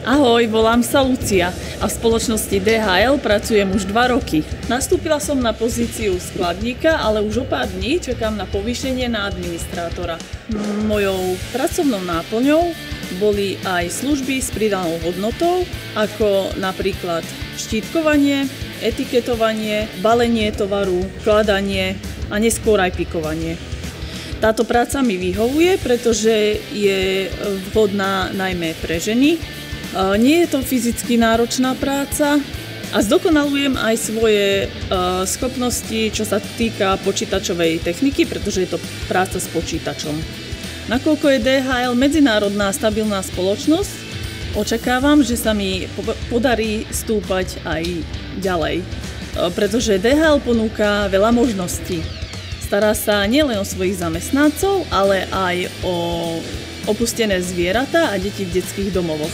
Ahoj, volám sa Lucia a v spoločnosti DHL pracujem už 2 roky. Nastúpila som na pozíciu skladníka, ale už o pár dní čakám na povýšenie na administrátora. Mojou pracovnou náplňou boli aj služby s pridanou hodnotou, ako napríklad štítkovanie, etiketovanie, balenie tovaru, kladanie a neskôr aj pikovanie. Táto práca mi vyhovuje, pretože je vhodná najmä pre ženy. Nie je to fyzicky náročná práca a zdokonalujem aj svoje schopnosti, čo sa týka počítačovej techniky, pretože je to práca s počítačom. Nakoľko je DHL medzinárodná stabilná spoločnosť, očakávam, že sa mi podarí stúpať aj ďalej, pretože DHL ponúka veľa možností. Stará sa nielen o svojich zamestnancov, ale aj o opustené zvieratá a deti v detských domovoch.